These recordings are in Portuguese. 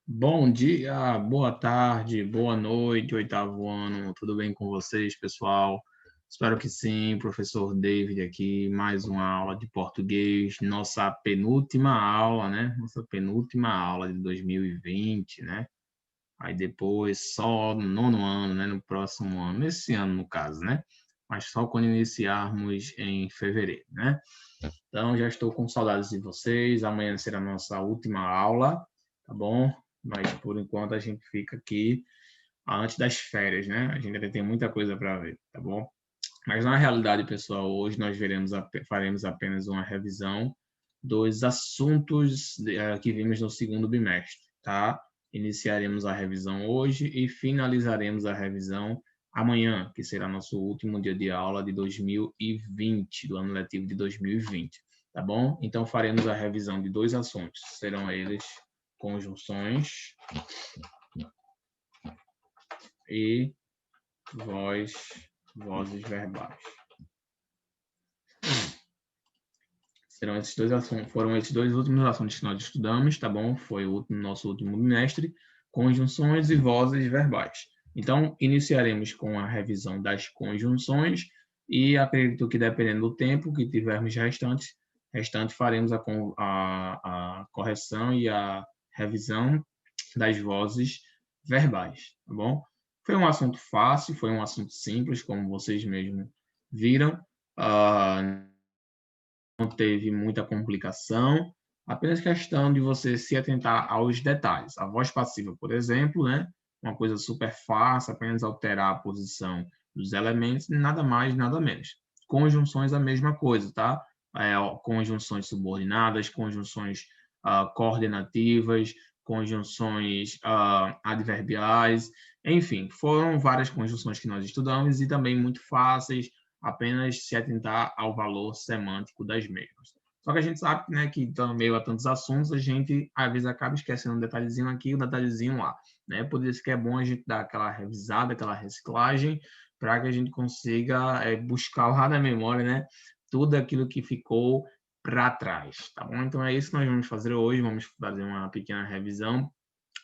Bom dia, boa tarde, boa noite, oitavo ano. Tudo bem com vocês, pessoal? Espero que sim. Professor David aqui, mais uma aula de português, nossa penúltima aula, né? Nossa penúltima aula de 2020, né? Aí depois só no nono ano, né? No próximo ano, nesse ano no caso, né? Mas só quando iniciarmos em fevereiro, né? Então, já estou com saudades de vocês. Amanhã será a nossa última aula, tá bom? Mas, por enquanto, a gente fica aqui antes das férias, né? A gente ainda tem muita coisa para ver, tá bom? Mas, na realidade, pessoal, hoje nós faremos apenas uma revisão dos assuntos que vimos no segundo bimestre, tá? Iniciaremos a revisão hoje e finalizaremos a revisão amanhã, que será nosso último dia de aula de 2020, do ano letivo de 2020, tá bom? Então, faremos a revisão de dois assuntos, serão eles conjunções e vozes verbais. Foram esses dois últimos assuntos que nós estudamos, tá bom? Foi o nosso último bimestre, conjunções e vozes verbais. Então, iniciaremos com a revisão das conjunções e acredito que, dependendo do tempo que tivermos restante faremos a correção e a revisão das vozes verbais, tá bom? Foi um assunto fácil, foi um assunto simples, como vocês mesmos viram. Não teve muita complicação, apenas questão de você se atentar aos detalhes. A voz passiva, por exemplo, né? Uma coisa super fácil, apenas alterar a posição dos elementos, nada mais, nada menos. Conjunções, a mesma coisa, tá? Conjunções subordinadas, conjunções coordenativas, conjunções adverbiais, enfim, foram várias conjunções que nós estudamos e também muito fáceis, apenas se atentar ao valor semântico das mesmas. Só que a gente sabe, né, que em meio a tantos assuntos, a gente às vezes acaba esquecendo um detalhezinho aqui, um detalhezinho lá, né? Por isso que é bom a gente dar aquela revisada, aquela reciclagem, para que a gente consiga buscar lá na memória, né, tudo aquilo que ficou para trás, tá bom? Então é isso que nós vamos fazer hoje, vamos fazer uma pequena revisão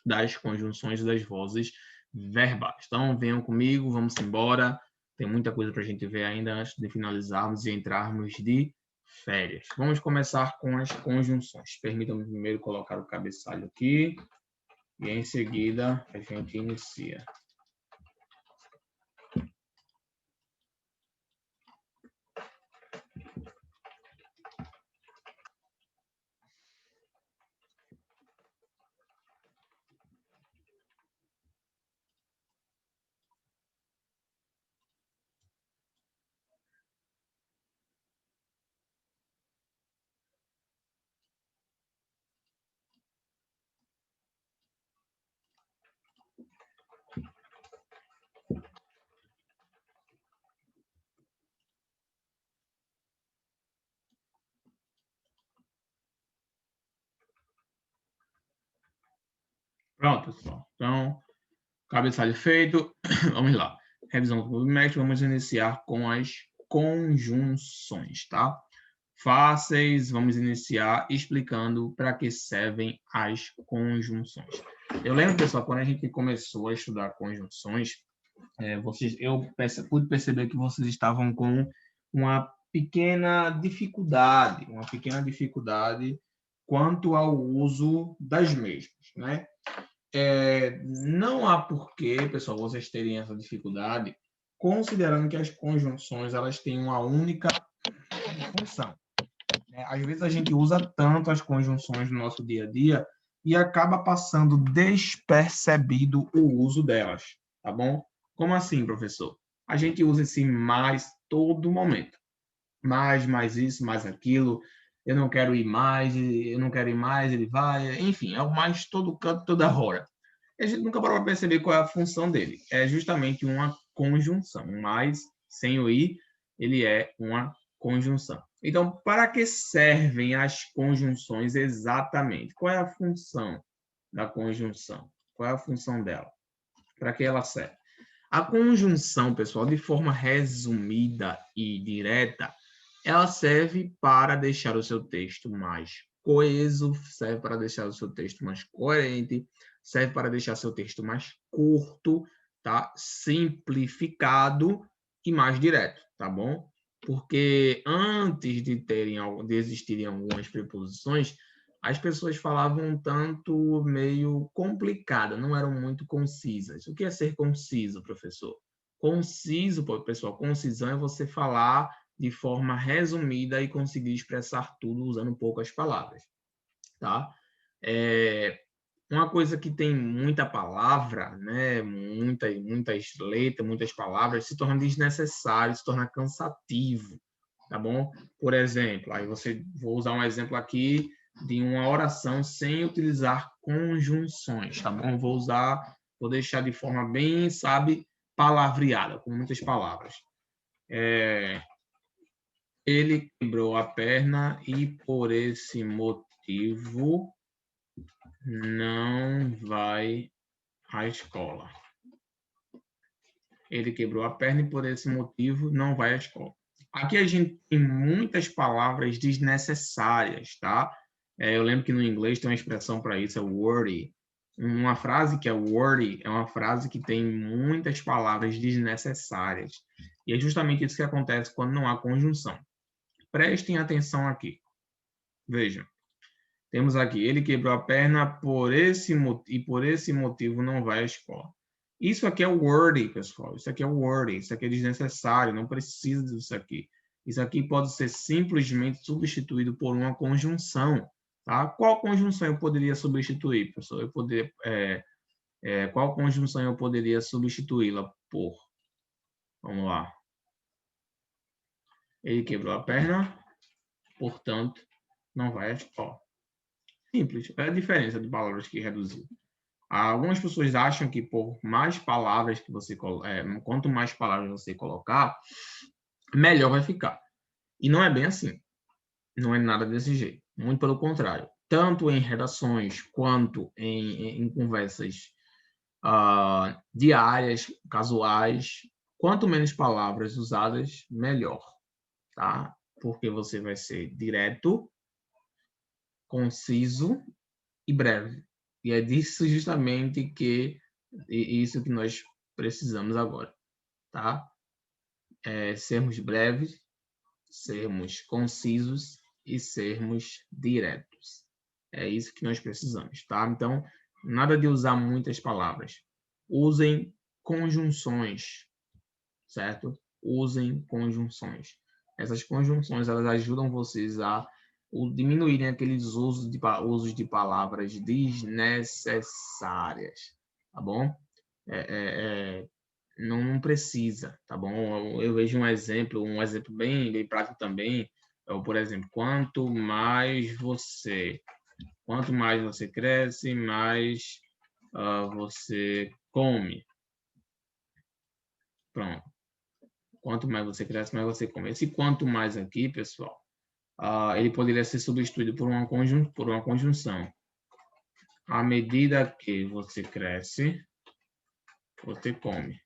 das conjunções das vozes verbais. Então venham comigo, vamos embora. Tem muita coisa para a gente ver ainda antes de finalizarmos e entrarmos de férias. Vamos começar com as conjunções. Permitam-me primeiro colocar o cabeçalho aqui e em seguida a gente inicia. Pronto, pessoal. Então, cabeçalho feito. Vamos lá. Revisão do movimento. Vamos iniciar com as conjunções, tá? Fáceis, vamos iniciar explicando para que servem as conjunções. Eu lembro, pessoal, quando a gente começou a estudar conjunções, eu pude perceber que vocês estavam com uma pequena dificuldade quanto ao uso das mesmas, né? Não há porquê, pessoal, vocês terem essa dificuldade, considerando que as conjunções elas têm uma única função. Às vezes a gente usa tanto as conjunções no nosso dia a dia e acaba passando despercebido o uso delas, tá bom? Como assim, professor? A gente usa esse mais todo momento. Mais isso, mais aquilo. Eu não quero ir mais, eu não quero ir mais, ele vai. Enfim, é o mais todo canto, toda hora. A gente nunca parou para perceber qual é a função dele. É justamente uma conjunção. Mais, sem o i, ele é uma conjunção. Então, para que servem as conjunções exatamente? Qual é a função da conjunção? Qual é a função dela? Para que ela serve? A conjunção, pessoal, de forma resumida e direta, ela serve para deixar o seu texto mais coeso, serve para deixar o seu texto mais coerente, serve para deixar seu texto mais curto, tá? Simplificado e mais direto, tá bom? Porque antes de existirem algumas preposições, as pessoas falavam um tanto meio complicada, não eram muito concisas. O que é ser conciso, professor? Conciso, pessoal, concisão é você falar de forma resumida e conseguir expressar tudo usando poucas palavras, tá? Uma coisa que tem muita palavra, né, muitas letras, muitas palavras, se torna desnecessário, se torna cansativo, tá bom? Por exemplo, vou usar um exemplo aqui de uma oração sem utilizar conjunções, tá bom? Vou deixar de forma bem, sabe, palavreada, com muitas palavras. Ele quebrou a perna e por esse motivo não vai à escola. Ele quebrou a perna e por esse motivo não vai à escola. Aqui a gente tem muitas palavras desnecessárias, tá? Eu lembro que no inglês tem uma expressão para isso, é wordy. Uma frase que é wordy é uma frase que tem muitas palavras desnecessárias. E é justamente isso que acontece quando não há conjunção. Prestem atenção aqui. Vejam. Temos aqui, ele quebrou a perna por esse motivo não vai à escola. Isso aqui é o wordy, pessoal. Isso aqui é o wordy. Isso aqui é desnecessário. Não precisa disso aqui. Isso aqui pode ser simplesmente substituído por uma conjunção. Tá? Qual conjunção eu poderia substituir, pessoal? Qual conjunção eu poderia substituí-la por? Vamos lá. Ele quebrou a perna, portanto, não vai à escola. Simples. É a diferença de palavras que reduziu. Algumas pessoas acham que por mais palavras que você quanto mais palavras você colocar, melhor vai ficar. E não é bem assim. Não é nada desse jeito. Muito pelo contrário. Tanto em redações quanto em conversas diárias, casuais, quanto menos palavras usadas, melhor. Tá? Porque você vai ser direto, conciso e breve. E é disso justamente isso que nós precisamos agora, tá? Sermos breves, sermos concisos e sermos diretos. É isso que nós precisamos, tá? Então, nada de usar muitas palavras. Usem conjunções, certo? Usem conjunções. Essas conjunções, elas ajudam vocês a diminuírem aqueles usos de palavras desnecessárias, tá bom? Não precisa, tá bom? Eu vejo um exemplo bem prático também, por exemplo, quanto mais você cresce, mais você come. Pronto. Quanto mais você cresce, mais você come. Esse quanto mais aqui, pessoal, ele poderia ser substituído por uma conjunção. À medida que você cresce, você come.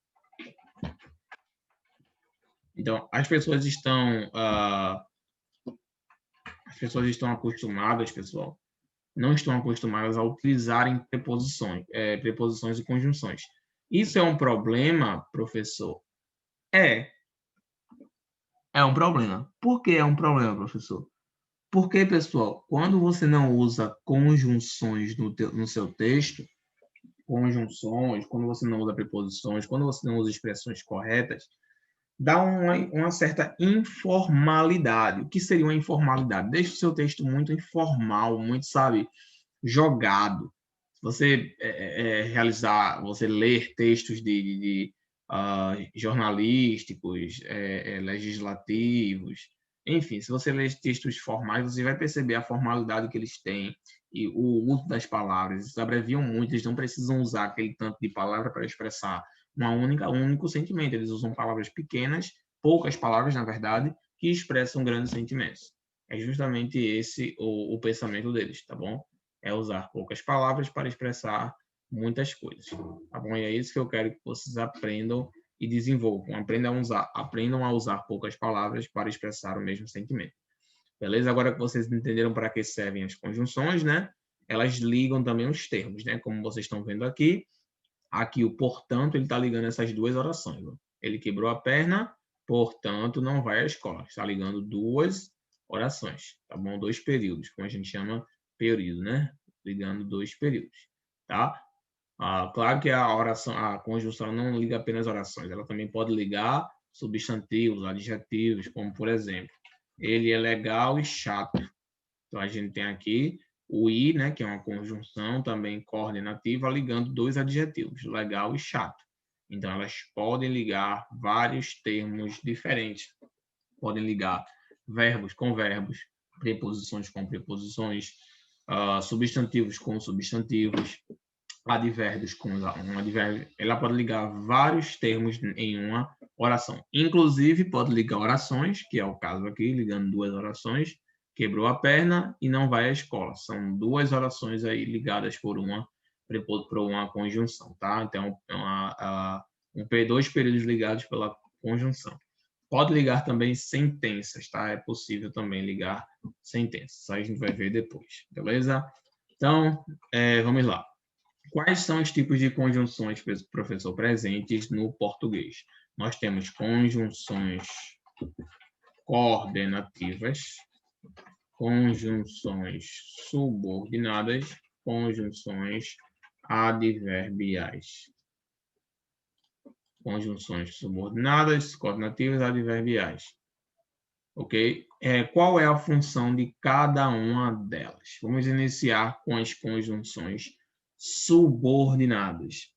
Então, as pessoas estão acostumadas, pessoal, não estão acostumadas a utilizarem preposições e conjunções. Isso é um problema, professor? É um problema. Por que é um problema, professor? Porque, pessoal, quando você não usa conjunções no seu texto, quando você não usa preposições, quando você não usa expressões corretas, dá uma certa informalidade. O que seria uma informalidade? Deixa o seu texto muito informal, muito, sabe, jogado. Você você ler textos jornalísticos, legislativos, enfim, se você ler textos formais, você vai perceber a formalidade que eles têm e o uso das palavras. Eles abreviam muito, eles não precisam usar aquele tanto de palavra para expressar um único sentimento. Eles usam palavras pequenas, poucas palavras, na verdade, que expressam grandes sentimentos. É justamente esse o pensamento deles, tá bom? É usar poucas palavras para expressar muitas coisas, tá bom? E é isso que eu quero que vocês aprendam e desenvolvam. Aprendam a usar poucas palavras para expressar o mesmo sentimento. Beleza? Agora que vocês entenderam para que servem as conjunções, né? Elas ligam também os termos, né? Como vocês estão vendo aqui. Aqui o portanto, ele está ligando essas duas orações. Ó. Ele quebrou a perna, portanto, não vai à escola. Está ligando duas orações, tá bom? Dois períodos, como a gente chama período, né? Ligando dois períodos, tá? Claro que a oração, a conjunção não liga apenas orações, ela também pode ligar substantivos, adjetivos, como por exemplo, ele é legal e chato. Então a gente tem aqui o i, né, que é uma conjunção também coordenativa, ligando dois adjetivos, legal e chato. Então elas podem ligar vários termos diferentes. Podem ligar verbos com verbos, preposições com preposições, substantivos com substantivos, advérbios com um advérbio. Ela pode ligar vários termos em uma oração. Inclusive, pode ligar orações, que é o caso aqui, ligando duas orações, quebrou a perna e não vai à escola. São duas orações aí ligadas por uma conjunção, tá? Então, dois períodos ligados pela conjunção. Pode ligar também sentenças, tá? É possível também ligar sentenças. Isso aí a gente vai ver depois, beleza? Então, vamos lá. Quais são os tipos de conjunções, professor, presentes no português? Nós temos conjunções coordenativas, conjunções subordinadas, conjunções adverbiais. Conjunções subordinadas, coordenativas, adverbiais. Ok? Qual é a função de cada uma delas? Vamos iniciar com as conjunções subordinadas.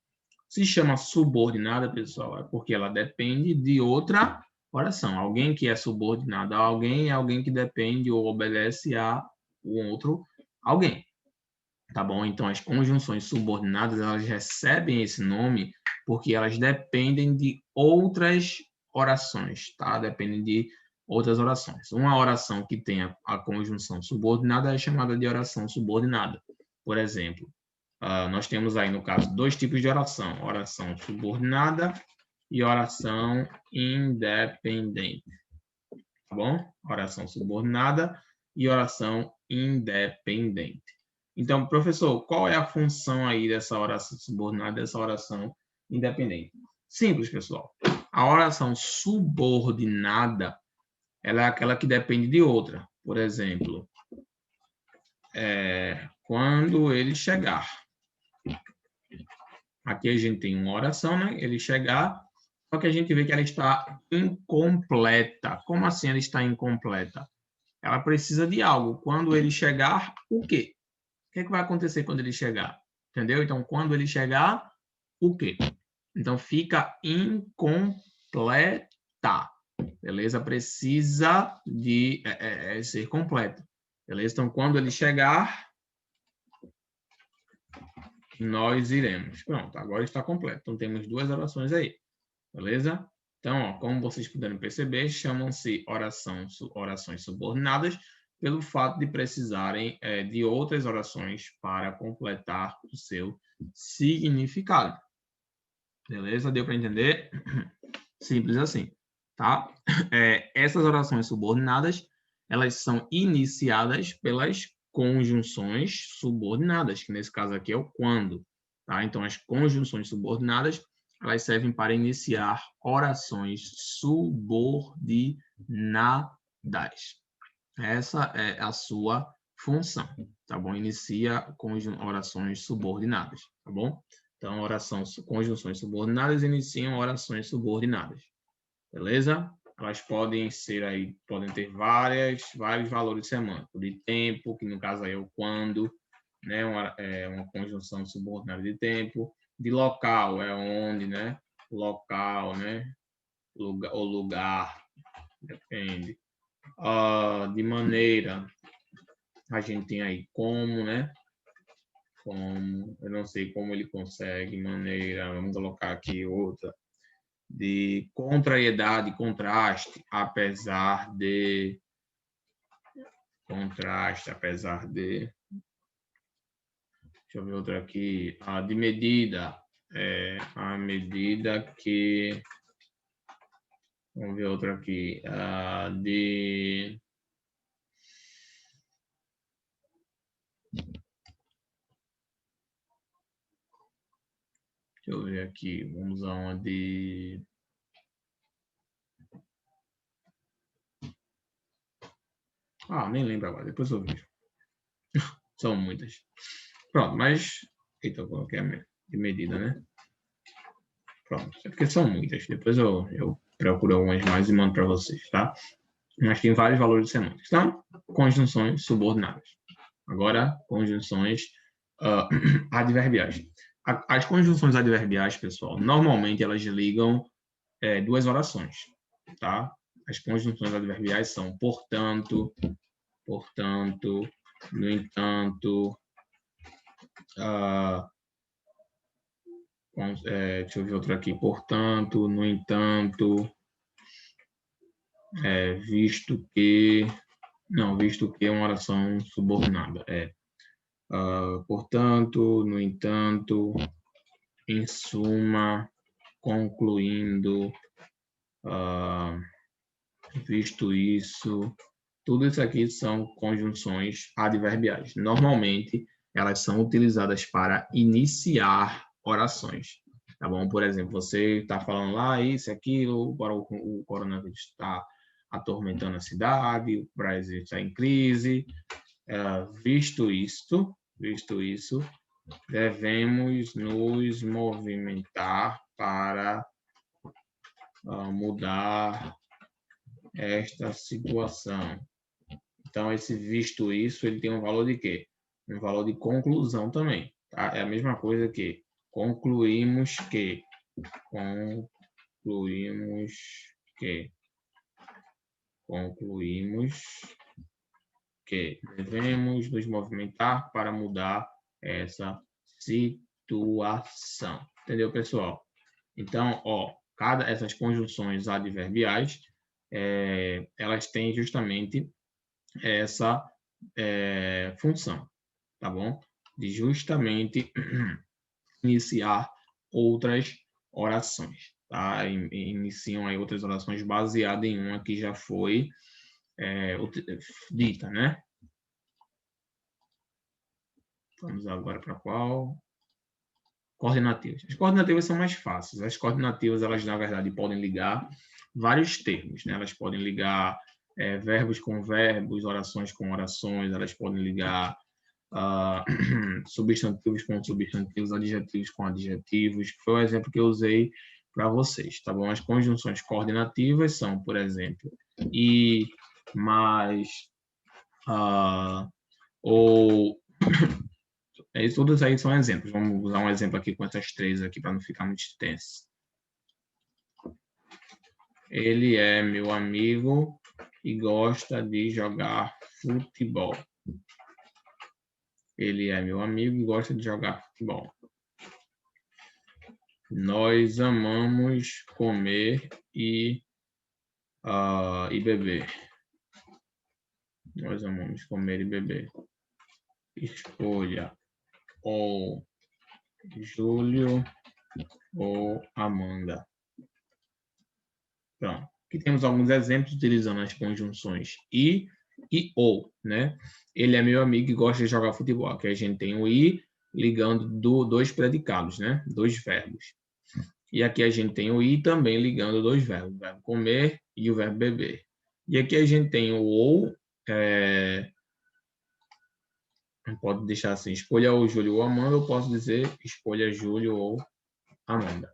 Se chama subordinada, pessoal, é porque ela depende de outra oração. Alguém que é subordinado a alguém é alguém que depende ou obedece a um outro alguém. Tá bom? Então, as conjunções subordinadas, elas recebem esse nome porque elas dependem de outras orações, tá? Dependem de outras orações. Uma oração que tenha a conjunção subordinada é chamada de oração subordinada. Por exemplo, nós temos aí, no caso, dois tipos de oração. Oração subordinada e oração independente. Tá bom? Oração subordinada e oração independente. Então, professor, qual é a função aí dessa oração subordinada, dessa oração independente? Simples, pessoal. A oração subordinada, ela é aquela que depende de outra. Por exemplo, quando ele chegar. Aqui a gente tem uma oração, né? Ele chegar, só que a gente vê que ela está incompleta. Como assim ela está incompleta? Ela precisa de algo. Quando ele chegar, o quê? O que é que vai acontecer quando ele chegar? Entendeu? Então, quando ele chegar, o quê? Então, fica incompleta. Beleza? Precisa de ser completa. Beleza? Então, quando ele chegar, nós iremos. Pronto, agora está completo. Então, temos duas orações aí. Beleza? Então, ó, como vocês puderam perceber, chamam-se orações subordinadas pelo fato de precisarem de outras orações para completar o seu significado. Beleza? Deu para entender? Simples assim, tá? Essas orações subordinadas, elas são iniciadas pelas conjunções subordinadas, que nesse caso aqui é o quando, tá? Então, as conjunções subordinadas, elas servem para iniciar orações subordinadas. Essa é a sua função, tá bom? Inicia com orações subordinadas, tá bom? Então, conjunções subordinadas iniciam orações subordinadas, beleza? Elas podem ser aí, podem ter vários valores semânticos, de tempo, que no caso aí é o quando, né? Uma conjunção subordinada de tempo, de local, é onde, né? Local, né? O lugar, depende. De maneira, a gente tem aí como, né? Como, eu não sei como ele consegue, maneira, vamos colocar aqui outra, de contrariedade, contraste, apesar de, deixa eu ver outra aqui, de medida, a medida que, vamos ver outra aqui, de Deixa eu ver aqui. Vamos a uma de... nem lembro agora. Depois eu vejo. São muitas. Pronto, mas... Eita, eu coloquei de medida, né? Pronto. É porque são muitas. Depois eu procuro algumas mais e mando para vocês, tá? Mas tem vários valores semânticos. Então, conjunções subordinadas. Agora, conjunções adverbiais. As conjunções adverbiais, pessoal, normalmente elas ligam duas orações, tá? As conjunções adverbiais são portanto, no entanto, deixa eu ver outro aqui, portanto, no entanto, visto que é uma oração subordinada, portanto, no entanto, em suma, concluindo, visto isso, tudo isso aqui são conjunções adverbiais. Normalmente, elas são utilizadas para iniciar orações, tá bom? Por exemplo, você está falando lá isso, aquilo, o coronavírus está atormentando a cidade, o Brasil está em crise. Visto isso, devemos nos movimentar para mudar esta situação. Então, esse visto isso, ele tem um valor de quê? Um valor de conclusão também. Tá? É a mesma coisa que concluímos que. Devemos nos movimentar para mudar essa situação. Entendeu, pessoal? Então, essas conjunções adverbiais, elas têm justamente essa função, tá bom? De justamente iniciar outras orações, tá? Iniciam aí outras orações baseadas em uma que já foi dita, né? Vamos agora para qual? Coordenativas. As coordenativas são mais fáceis. As coordenativas, elas, na verdade, podem ligar vários termos, né? Elas podem ligar verbos com verbos, orações com orações, elas podem ligar substantivos com substantivos, adjetivos com adjetivos, que foi o exemplo que eu usei para vocês, tá bom? As conjunções coordenativas são, por exemplo, e, mais, ou... todos aí são exemplos. Vamos usar um exemplo aqui com essas três aqui para não ficar muito extenso. Ele é meu amigo e gosta de jogar futebol. Ele é meu amigo e gosta de jogar futebol. Nós amamos comer e beber. Nós amamos comer e beber. Escolha ou Júlio ou Amanda. Pronto. Aqui temos alguns exemplos utilizando as conjunções e ou, né? Ele é meu amigo e gosta de jogar futebol. Aqui a gente tem o e ligando dois predicados, né? Dois verbos. E aqui a gente tem o i também ligando dois verbos, o verbo comer e o verbo beber. E aqui a gente tem o ou, pode deixar assim, escolha o Júlio ou Amanda, eu posso dizer escolha Júlio ou Amanda,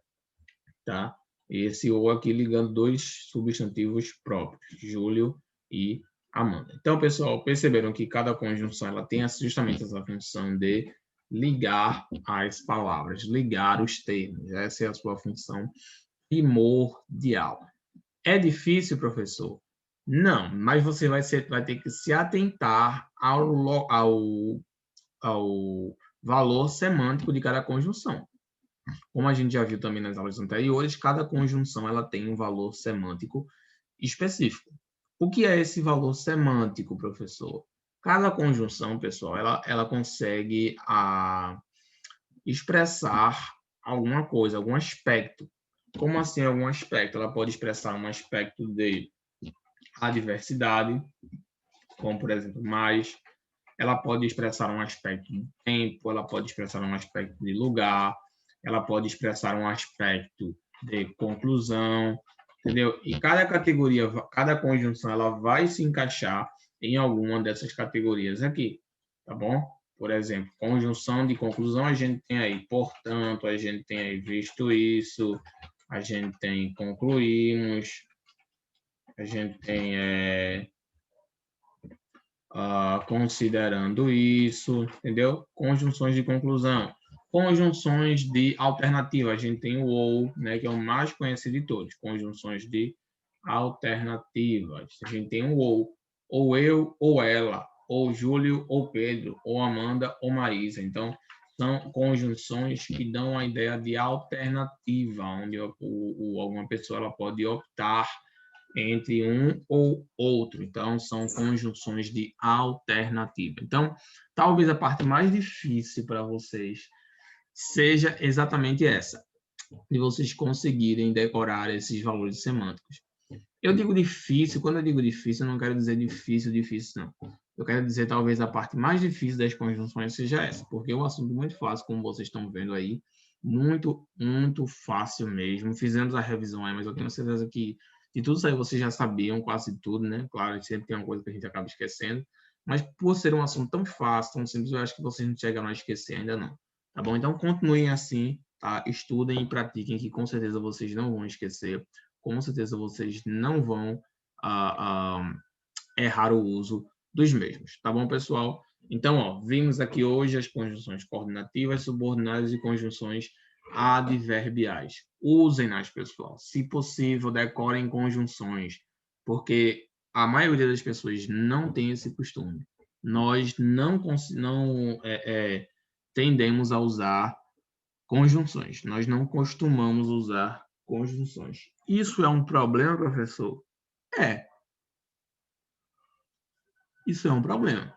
tá? E esse ou aqui ligando dois substantivos próprios, Júlio e Amanda. Então, pessoal, perceberam que cada conjunção ela tem justamente essa função de ligar as palavras, ligar os termos. Essa é a sua função primordial. É difícil, professor? Não, mas você vai ter que se atentar ao valor semântico de cada conjunção. Como a gente já viu também nas aulas anteriores, cada conjunção ela tem um valor semântico específico. O que é esse valor semântico, professor? Cada conjunção, pessoal, ela consegue expressar alguma coisa, algum aspecto. Como assim algum aspecto? Ela pode expressar um aspecto de adversidade, como, por exemplo, mais. Ela pode expressar um aspecto de tempo, ela pode expressar um aspecto de lugar, ela pode expressar um aspecto de conclusão, entendeu? E cada categoria, cada conjunção, ela vai se encaixar em alguma dessas categorias aqui, tá bom? Por exemplo, conjunção de conclusão, a gente tem aí, portanto, a gente tem aí, visto isso, a gente tem concluímos, a gente tem considerando isso, entendeu? Conjunções de conclusão. Conjunções de alternativa, a gente tem o ou, né, que é o mais conhecido de todos. Conjunções de alternativas. A gente tem o ou eu, ou ela, ou Júlio, ou Pedro, ou Amanda, ou Maísa. Então, são conjunções que dão a ideia de alternativa, onde alguma pessoa ela pode optar entre um ou outro. Então, são conjunções de alternativa. Então, talvez a parte mais difícil para vocês seja exatamente essa, de vocês conseguirem decorar esses valores semânticos. Eu digo difícil, quando eu digo difícil, eu não quero dizer difícil, não. Eu quero dizer talvez a parte mais difícil das conjunções seja essa, porque é um assunto muito fácil, como vocês estão vendo aí, muito, muito fácil mesmo. Fizemos a revisão aí, mas eu tenho certeza que de tudo isso aí vocês já sabiam quase tudo, né? Claro, sempre tem uma coisa que a gente acaba esquecendo, mas por ser um assunto tão fácil, tão simples, eu acho que vocês não chegaram a esquecer ainda não, tá bom? Então, continuem assim, tá? Estudem e pratiquem, que com certeza vocês não vão esquecer, com certeza vocês não vão errar o uso dos mesmos, tá bom, pessoal? Então, ó, vimos aqui hoje as conjunções coordenativas, subordinadas e conjunções adverbiais. Usem-nas, pessoal. Se possível, decorem conjunções, porque a maioria das pessoas não tem esse costume. Nós não tendemos a usar conjunções. Nós não costumamos usar conjunções. Isso é um problema, professor? É. Isso é um problema.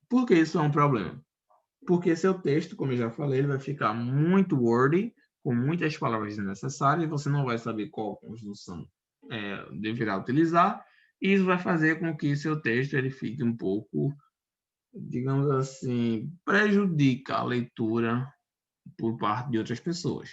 Por que isso é um problema? Porque seu texto, como eu já falei, ele vai ficar muito wordy, com muitas palavras desnecessárias, e você não vai saber qual conjunção deverá utilizar, e isso vai fazer com que seu texto ele fique um pouco, digamos assim, prejudica a leitura por parte de outras pessoas.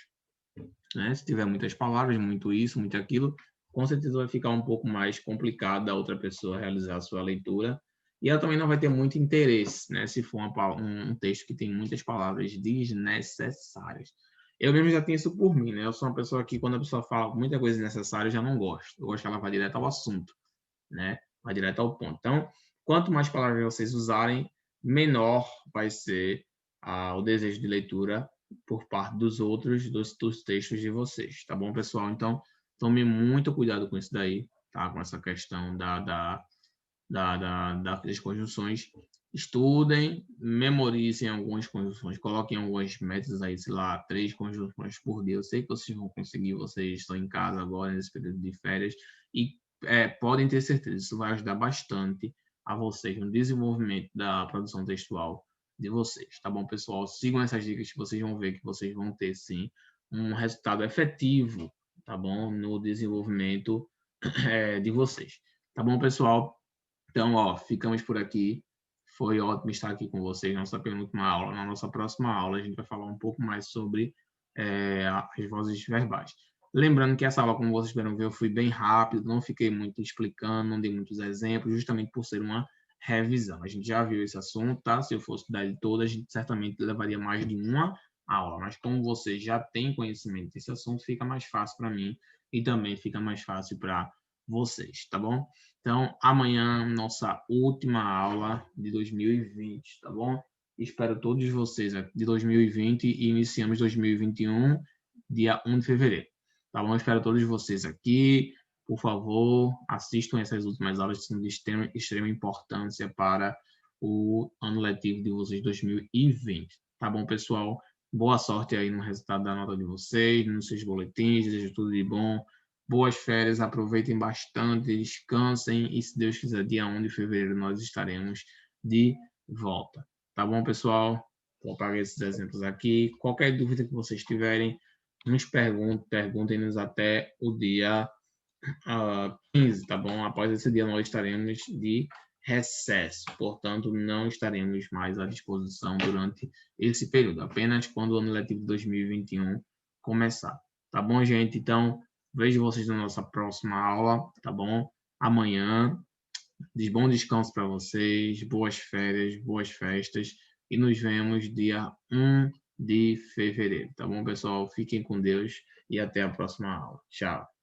Né? Se tiver muitas palavras, muito isso, muito aquilo, com certeza vai ficar um pouco mais complicado a outra pessoa realizar a sua leitura. E ela também não vai ter muito interesse, né? Se for um texto que tem muitas palavras desnecessárias. Eu mesmo já tenho isso por mim, né? Eu sou uma pessoa que, quando a pessoa fala muita coisa desnecessária, eu já não gosto. Eu gosto que ela vá direto ao assunto, né? Vai direto ao ponto. Então, quanto mais palavras vocês usarem, menor vai ser o desejo de leitura por parte dos outros, dos textos de vocês, tá bom, pessoal? Então, tome muito cuidado com isso daí, tá? Com essa questão das conjunções. Estudem, memorizem algumas conjunções, coloquem alguns métodos aí, sei lá, 3 conjunções por dia. Eu sei que vocês vão conseguir, vocês estão em casa agora, nesse período de férias, e podem ter certeza, isso vai ajudar bastante a vocês no desenvolvimento da produção textual de vocês, tá bom, pessoal? Sigam essas dicas que vocês vão ver que vocês vão ter, sim, um resultado efetivo, tá bom? No desenvolvimento de vocês. Tá bom, pessoal? Então, ó, ficamos por aqui. Foi ótimo estar aqui com vocês na nossa penúltima aula. Na nossa próxima aula, a gente vai falar um pouco mais sobre as vozes verbais. Lembrando que essa aula, como vocês esperam ver, eu fui bem rápido, não fiquei muito explicando, não dei muitos exemplos, justamente por ser uma revisão. A gente já viu esse assunto, tá? Se eu fosse dar ele todo, a gente certamente levaria mais de uma aula. Mas como vocês já têm conhecimento desse assunto, fica mais fácil para mim e também fica mais fácil para vocês, tá bom? Então, amanhã, nossa última aula de 2020, tá bom? Espero todos vocês de 2020 e iniciamos 2021, dia 1 de fevereiro. Tá bom? Espero todos vocês aqui. Por favor, assistam essas últimas aulas, que são de extrema importância para o ano letivo de vocês 2020. Tá bom, pessoal? Boa sorte aí no resultado da nota de vocês, nos seus boletins, desejo tudo de bom. Boas férias, aproveitem bastante, descansem e, se Deus quiser, dia 1 de fevereiro nós estaremos de volta. Tá bom, pessoal? Vou apagar esses exemplos aqui. Qualquer dúvida que vocês tiverem, nos perguntem-nos até o dia 15, tá bom? Após esse dia nós estaremos de recesso, portanto, não estaremos mais à disposição durante esse período, apenas quando o ano letivo de 2021 começar. Tá bom, gente? Então, vejo vocês na nossa próxima aula, tá bom? Amanhã. Bom descanso para vocês, boas férias, boas festas e nos vemos dia 1 de fevereiro, tá bom, pessoal? Fiquem com Deus e até a próxima aula. Tchau.